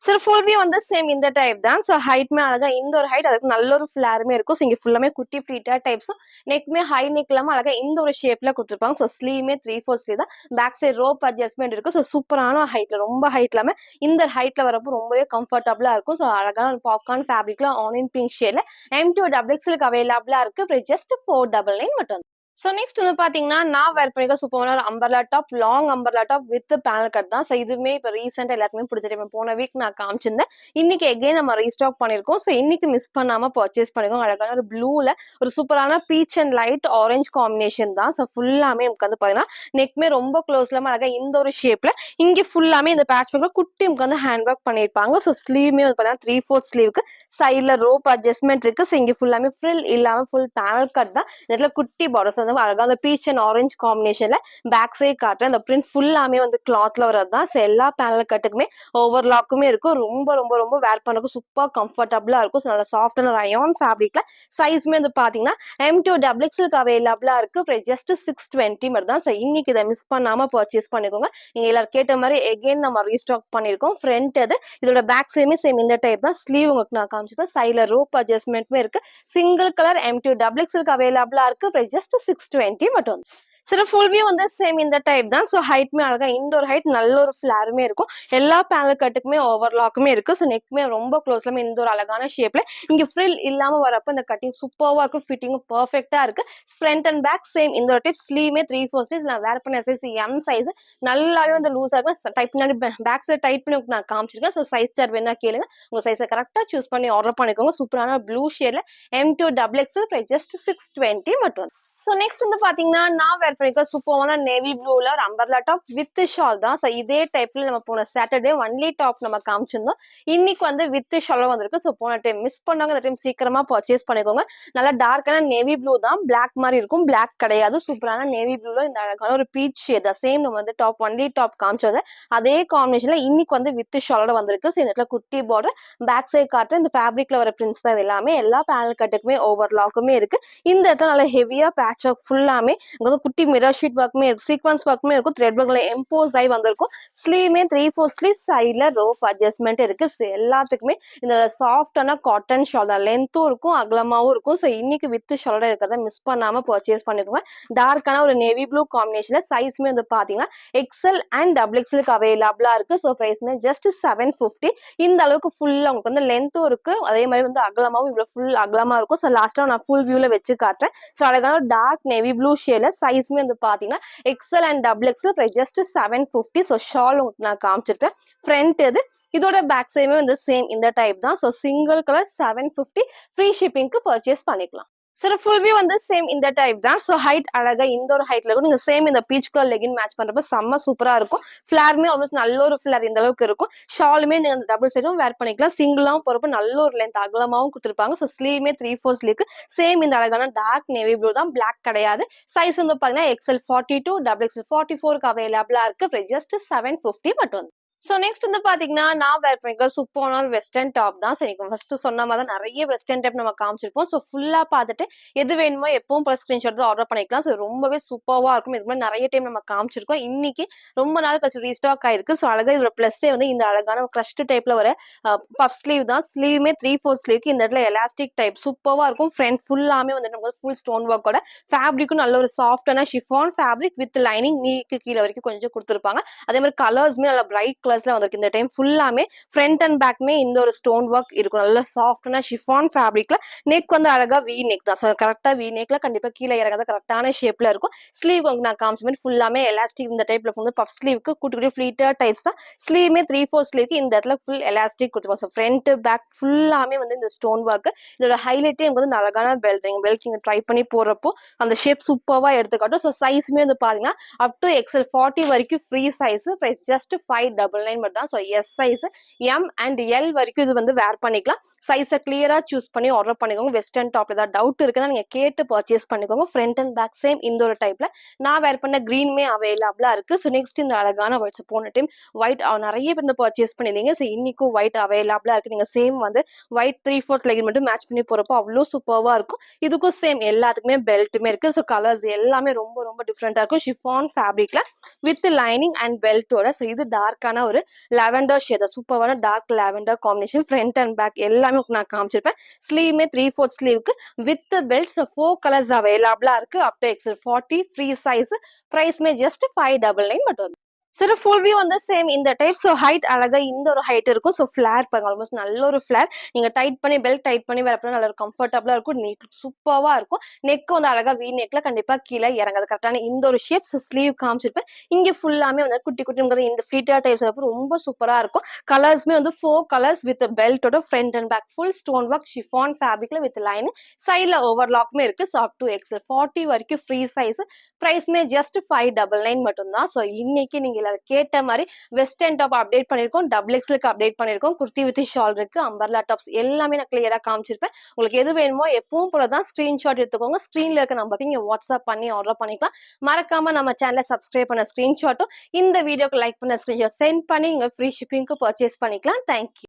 சார் ஃபுல்வியூ வந்து சேம் இந்த டைப் தான். ஸோ ஹைட்மே அழகா இந்த ஒரு ஹைட் அதுக்கு நல்ல ஒரு ஃபிளாருமே இருக்கும். ஸோ இங்க ஃபுல்லாமே குட்டி ஃபிளீட்டர் டைப்ஸும் நெக்மே ஹை நெக் இல்லாம அழகா இந்த ஒரு ஷேப்ல கொடுத்துருப்பாங்க. ஸோ ஸ்லீவுமே 3/4 ஸ்லீவ் தான். பேக் சைடு ரோப் அட்ஜஸ்ட்மெண்ட் இருக்கு. ஸோ சூப்பரான ஹைட்ல ரொம்ப ஹைட் இல்லாம இந்த ஹைட்ல வரப்போ ரொம்பவே கம்ஃபர்டபுளா இருக்கும். ஸோ அழகான ஒரு பாப்கார்ன் ஃபேப்ரிக்ல ஆனியன் பிங்க் ஷேட்ல M2 டபுள் எக்ஸ்எல்க்கு அவைலபிளா இருக்கு. ஜஸ்ட் 499 மட்டும். ஸோ நெக்ஸ்ட் வந்து பாத்தீங்கன்னா, நான் வேர் பண்ணிருக்க சூப்பரான ஒரு umbrella top, long umbrella top with panel cut தான். ஸோ இதுவுமே இப்போ ரீசெண்டா எல்லாத்துக்குமே பிடிச்ச டைப். போன வீக் நான் காமிச்சிருந்தேன். இன்னைக்கு எகைன் நம்ம ரீஸ்டாக் பண்ணிருக்கோம். ஸோ இன்னைக்கு மிஸ் பண்ணாம பர்ச்சேஸ் பண்ணிக்கோங்க. அழகான ஒரு ப்ளூல ஒரு சூப்பரான beach and light orange combination தான். ஸோ ஃபுல்லாமே நமக்கு வந்து பாத்தீங்கன்னா நெக்மே ரொம்ப க்ளோஸ்ல அழகா இந்த ஒரு ஷேப்ல இங்க ஃபுல்லாமே இந்த பேட்ச் ஒர்க்ல குட்டி நமக்கு வந்து ஹேண்ட் ஒர்க் பண்ணிருப்பாங்க. ஸோ ஸ்லீவ்மே வந்து பாத்தீங்கன்னா 3/4 ஸ்லீவுக்கு சைட்ல ரோப் அட்ஜஸ்ட்மெண்ட் இருக்கு. ஸோ இங்க ஃபுல்லாமே ஃப்ரில் இல்லாம ஃபுல் பேனல் கட் தான். இதுல குட்டி பார்டர்ஸ் வந்து அழகா அந்த பீச் அண்ட் ஆரஞ்ச் காம்பினேஷன்ல பேக் சைட் காட்டுறேன். அந்த பிரிண்ட் ஃபுல்லாமே வந்து கிளாத்ல வரது தான். ஸோ எல்லா பேனல் கட்டுக்குமே ஓவர்லாக்குமே இருக்கும். ரொம்ப ரொம்ப ரொம்ப வேர் பண்ணக்கு சூப்பர் கம்ஃபர்டபுளா இருக்கும். ஸோ நல்ல சாஃப்டான ரயான் ஃபேப்ரிக்ல சைஸ்மே வந்து பாத்தீங்கன்னா M2 டபுள் எக்ஸ்எல்க்கு அவைலபிளா இருக்கு. ஜஸ்ட் 620 மட்டும் தான். ஸோ இன்னைக்கு இதை மிஸ் பண்ணாம பர்ச்சேஸ் பண்ணிக்கோங்க. நீங்க எல்லாரும் கேட்ட மாதிரி எகைன் நம்ம ரீஸ்டாக் பண்ணிருக்கோம். ஃப்ரண்ட் இது இதோட பேக் சைடுமே சேம் இந்த டைப் தான். ஸ்லீவ் உங்களுக்கு நான் காமிச்சிருக்கேன். சைட்ல ரோப் அட்ஜஸ்ட்மெண்ட்மே இருக்கு. சிங்கிள் கலர் M2 டபுள் எக்ஸ்எல்க்கு அவைலபிளா இருக்கு. ஜஸ்ட் 620 மட்டும். சில ஃபுல் வியூ வந்து சேம் இந்த டைப் தான். ஸோ ஹைட்மே அழகா இந்த ஒரு ஹைட் நல்ல ஒரு ஃபிளாருமே இருக்கும். எல்லா பேனல் கட்டுக்குமே ஓவர்லாக்குமே இருக்கு. ஸோ நெக்குமே ரொம்ப க்ளோஸ்லமே இந்த ஒரு அழகான ஷேப்ல இங்க ஃப்ரில் இல்லாம வரப்ப இந்த கட்டிங் சூப்பர்வா இருக்கும். ஃபிட்டிங்கும் பெர்ஃபெக்ட்டா இருக்கு. ஃப்ரண்ட் அண்ட் பேக் சேம் இந்த ஒரு டைப் ஸ்லீவ்மே 3/4 சைஸ் நான் வேர் பண்ண சைஸ் எம் சைஸ் நல்லாவே வந்து லூஸா இருக்கும். டைப் பின்னாடி பேக் சைடு டைட் பண்ணி நான் காமிச்சிருக்கேன். ஸோ சைஸ் சார்ட் வேணா கேளுங்க. உங்க சைஸை கரெக்டா சூஸ் பண்ணி ஆர்டர் பண்ணிக்கோங்க. சூப்பரான ப்ளூ ஷேட்ல M2 double XL price just 620 மட்டும். ஸோ நெக்ஸ்ட் வந்து பாத்தீங்கன்னா நான் வேர் பண்ணிக்க சூப்பரான நேவி ப்ளூல ஒரு அம்பர்லா டாப் வித் ஷால் தான். ஸோ இதே டைப்ல நம்ம போன சாட்டர்டே ஒன்லி டாப் நம்ம காமிச்சிருந்தோம். இன்னைக்கு வந்து வித் ஷாலும் வந்திருக்கு. ஸோ போன டைம் மிஸ் பண்ணவங்க இந்த டைம் சீக்கிரமா பர்ச்சேஸ் பண்ணிக்கோங்க. நல்லா டார்க்கான நேவி ப்ளூ தான், பிளாக் மாதிரி இருக்கும், பிளாக் கிடையாது. சூப்பரான நேவி ப்ளூல இந்த அழகான ஒரு பீச் ஷேட் தான். சேம் நம்ம வந்து டாப் ஒன்லி டாப் காமிச்சது அதே காம்பினேஷன்ல இன்னைக்கு வந்து வித் ஷாலோட வந்திருக்கு. ஸோ இந்த இடத்துல குட்டி பார்டர் பேக் சைட் காட்டுற இந்த ஃபேப்ரிக்ல வர பிரிண்ட்ஸ் தான். இது எல்லாமே எல்லா பேனல் கட்டுக்குமே ஓவர்லாக்குமே இருக்கு. இந்த இடத்துல நல்லா ஹெவியா பேட்ச் ஒர்க் ஃபுல்லாமே வந்து குட்டி மிரர் ஷீட் ஒர்க்குமே இருக்கு, சீக்வன்ஸ் ஒர்க்குமே இருக்கும், த்ரெட் ஒர்க்ல எம்போஸ் ஆகி வந்திருக்கும். ஸ்லீவ்மே 3/4 ஸ்லீவ், சைட்ல ரோப் அட்ஜஸ்ட்மெண்ட் இருக்கு. எல்லாத்துக்குமே இந்த சாஃப்டான காட்டன் ஷால் தான், லென்த்தும் இருக்கும் அகலமாவும் இருக்கும். ஸோ இன்னைக்கு வித் ஷாலோட இருக்கிறத மிஸ் பண்ணாம பர்ச்சேஸ் பண்ணிக்கோங்க. டார்க்கான ஒரு நேவி ப்ளூ காம்பினேஷன்ல சைஸ்மே வந்து பாத்தீங்கன்னா எக்ஸ்எல் அண்ட் டபுள் எக்ஸ்எலுக்கு அவைலபிளா இருக்கு. ஸோ பிரைஸ்மே ஜஸ்ட் 750. இந்த அளவுக்கு ஃபுல்லா உங்களுக்கு வந்து லென்த்தும் இருக்கு, அதே மாதிரி வந்து அகலமாவும் இவ்வளவு ஃபுல் அகலமா இருக்கும். ஸோ லாஸ்டா நான் ஃபுல் வியூல வச்சு காட்டுறேன். ஸோ அழகான டார்க் நேவி ப்ளூ ஷேட்ல சைஸ்மே வந்து பாத்தீங்கன்னா XL and double XL price just 750. So shawl உங்களுக்கு நான் காமிச்சிருக்கேன். ஃப்ரண்ட் இது இதோட பேக் சைடுமே வந்து சேம் இந்த டைப் தான். ஸோ சிங்கிள் கலர் 750, ஃப்ரீ ஷிப்பிங்க்கு பர்ச்சேஸ் பண்ணிக்கலாம். சார் ஃபுல் வியூ வந்து சேம் இந்த டைப் தான். ஸோ ஹைட் அழகா இந்த ஒரு ஹைட்ல இருக்கும். நீங்க சேம் இந்த பீச் கலர் லெகின் மேட்ச் பண்றப்ப செம்ம சூப்பரா இருக்கும். ஃபிளாருமே ஆல்மோஸ்ட் நல்ல ஒரு ஃபிளார் இந்த அளவுக்கு இருக்கும். ஷாலுமே நீங்க டபுள் சைடும் வேர் பண்ணிக்கலாம். சிங்கிளாவும் போறப்ப நல்ல ஒரு லென்த் அகலமாவும் கொடுத்துருப்பாங்க. ஸோ ஸ்லீவ்மே 3/4 ஸ்லீவ்க்கு சேம் இந்த அழகான டார்க் நேவி ப்ளூ தான், பிளாக் கிடையாது. சைஸ் வந்து பாத்தீங்கன்னா எக்ஸ்எல் 42, டபுள் எக்ஸ்எல் 44க்கு அவைலபிளா இருக்கு. ஜஸ்ட் 750 மட்டும். ஸோ நெக்ஸ்ட் வந்து பாத்தீங்கன்னா நான் வேர் பண்ணிக்க சூப்பரான வெஸ்டர்ன் டாப் தான். ஸோ நீங்க ஃபர்ஸ்ட் சொன்ன மாதிரி தான் நிறைய வெஸ்டர்ன் டைப் நம்ம காமிச்சிருப்போம். ஸோ ஃபுல்லா பார்த்துட்டு எது வேணுமோ எப்பவும் போல ஸ்கிரீன்ஷாட் தான் ஆர்டர் பண்ணிக்கலாம். ஸோ ரொம்பவே சூப்பராக இருக்கும். இது மாதிரி நிறைய டைம் நம்ம காமிச்சிருக்கோம். இன்னைக்கு ரொம்ப நாள் கழிச்சு ரீஸ்டாக் ஆயிருக்கு. ஸோ அழகா இதோட பிளஸ்ஸே வந்து இந்த அழகான கிரஷ்ட் டைப்ல வர பஃப் ஸ்லீவ் தான். ஸ்லீவ்மே 3/4 ஸ்லீவ்க்கு இந்த இடத்துல எலாஸ்டிக் டைப் சூப்பராக இருக்கும். ஃப்ரண்ட் ஃபுல்லாமே வந்து நமக்கு ஃபுல் ஸ்டோன் ஒர்க்கோட ஃபேப்ரிக்கும் நல்ல ஒரு சாஃப்டான ஷிஃபான் ஃபேப்ரிக் வித் லைனிங் நீக்கு கீழே வரைக்கும் கொஞ்சம் கொடுத்துருப்பாங்க. அதே மாதிரி கலர்ஸ்மே நல்லா பிரைட் கலர்ஸ்ல வந்திருக்கு. இந்த டைம் ஃபுல்லாமே ஃப்ரண்ட் அண்ட் பேக்மே இந்த ஒரு ஸ்டோன் ஒர்க் இருக்கும். நல்ல சாஃப்டான ஷிஃபான் ஃபேப்ரிக்ல நெக் வந்து அழகா வி நெக் தான். ஸோ கரெக்டா வி நெக்ல கண்டிப்பா கீழே இறங்காத கரெக்டான ஷேப்ல இருக்கும். ஸ்லீவ் வந்து நான் காமிச்ச மாதிரி ஃபுல்லாமே எலாஸ்டிக் இந்த டைப்ல வந்து பஃப் ஸ்லீவ்க்கு கூட்டு கூட்டி ஃபிளீட்டர் டைப்ஸ் தான். ஸ்லீவ்மே 3/4 ஸ்லீவ்க்கு இந்த இடத்துல ஃபுல் எலாஸ்டிக் கொடுத்துருவோம். ஸோ ஃப்ரண்ட் பேக் ஃபுல்லாமே வந்து இந்த ஸ்டோன் ஒர்க். இதோட ஹைலைட்டே வந்து இந்த அழகான பெல்ட். நீங்க பெல்ட் நீங்க ட்ரை பண்ணி போறப்போ அந்த ஷேப் சூப்பராக எடுத்துக்காட்டும். ஸோ சைஸ்மே வந்து பாத்தீங்கன்னா அப் டு எக்ஸ்எல் 40 வரைக்கும் ஃப்ரீ சைஸ். பிரைஸ் ஜஸ்ட் 599 மட்டும் தான். So S size, M and L வரைக்கும் இது வந்து வேர் பண்ணிக்கலாம். சைஸை கிளியரா சூஸ் பண்ணி ஆர்டர் பண்ணிக்கோங்க. வெஸ்டர்ன் டாப்ல ஏதாவது டவுட் இருக்குன்னா நீங்க கேட்டு பர்ச்சேஸ் பண்ணிக்கோங்க. ஃப்ரண்ட் அண்ட் பேக் சேம் இந்த ஒரு டைப்ல நான் வேர் பண்ண கிரீன்மே அவைலபிளா இருக்கு. ஸோ நெக்ஸ்ட் இந்த அழகான ஒயிட்ஸ் போன டைம் ஒயிட் நிறைய பேர் வந்து பர்ச்சேஸ் பண்ணிருந்தீங்க. ஸோ இன்னைக்கும் ஒயிட் அவைலபிளா இருக்கு. நீங்க சேம் வந்து ஒயிட் 3/4 லெகின் மட்டும் மேட்ச் பண்ணி போறப்போ அவ்வளோ சூப்பர்வா இருக்கும். இதுக்கும் சேம் எல்லாத்துக்குமே பெல்ட்டுமே இருக்கு. ஸோ கலர்ஸ் எல்லாமே ரொம்ப ரொம்ப டிஃப்ரெண்டா இருக்கும். ஷிஃபான் ஃபேப்ரிக்ல வித் லைனிங் அண்ட் பெல்ட்டோட. ஸோ இது டார்க்கான ஒரு லாவெண்டர் ஷேட், சூப்பரான dark lavender combination. Front and back எல்லாமே நான் காமிச்சிருப்பேன். ஸ்லீவ்மே 3/4 ஸ்லீவ்க்கு வித் பெல்ட். ஸோ 4 கலர்ஸ் அவைலபிளா இருக்கு. Up to XL 40 free size. பிரைஸ்மே ஜஸ்ட் 599 மட்டும். சார் ஃபுல் வியூ வந்து சேம் இந்த டைப். ஸோ ஹைட் அழகா இந்த ஒரு ஹைட் இருக்கும். ஸோ ஃபிளார் பாருங்க, ஆல்மோஸ்ட் நல்ல ஒரு ஃபிளார். நீங்க டைட் பண்ணி பெல்ட் டைட் பண்ணி வரப்போ நல்ல ஒரு கம்ஃபர்டபுளா இருக்கும். நீட் சூப்பராக இருக்கும். நெக் வந்து அழகா வி நெக்ல கண்டிப்பா கீழே இறங்காது. கரெக்டான இந்த ஒரு ஷேப். ஸோ ஸ்லீவ் காமிச்சிருப்பேன். இங்க ஃபுல்லாமே வந்து குட்டி குட்டி இந்த ஃபிளீட்டர் டைப்ஸ் ரொம்ப சூப்பரா இருக்கும். கலர்ஸ்மே வந்து 4 கலர்ஸ் வித் பெல்ட்டோட front and back full stone work chiffon ஃபேப்ரிக்ல வித் லைன். சைட்ல ஓவர்லாக்குமே இருக்கு. ஸோ அப் டு எக்ஸ்எல் 40 வரைக்கும் ஃப்ரீ சைஸ். பிரைஸ்மே ஜஸ்ட் 599 மட்டும் தான். ஸோ இன்னைக்கு நீங்க கேட்ட மாதிரி வெஸ்டர்ன் டாப் அப்டேட் பண்ணிருக்கோம், டபுள் எக்ஸ்எலுக்கு அப்டேட் பண்ணிருக்கோம், குர்த்தி வித் ஷால் இருக்கு, அம்பர்லா டாப்ஸ் எல்லாமே நான் கிளியரா காமிச்சிருப்பேன். உங்களுக்கு எது வேணுமோ எப்பவும் போலதான் ஸ்கிரீன்ஷாட் எடுத்துக்கோங்க. ஸ்கிரீன்ல இருக்க நம்பருக்கு நீங்க வாட்ஸ்அப் பண்ணி ஆர்டர் பண்ணிக்கலாம். மறக்காம நம்ம சேனலை சப்ஸ்கிரைப் பண்ண ஸ்கிரீன்ஷாட்டும் இந்த வீடியோக்கு லைக் பண்ண ஸ்கிரீன்ஷாட் சென்ட் பண்ணி நீங்க ஃப்ரீ ஷிப்பிங்க்கு பர்ச்சேஸ் பண்ணிக்கலாம். தேங்க்யூ.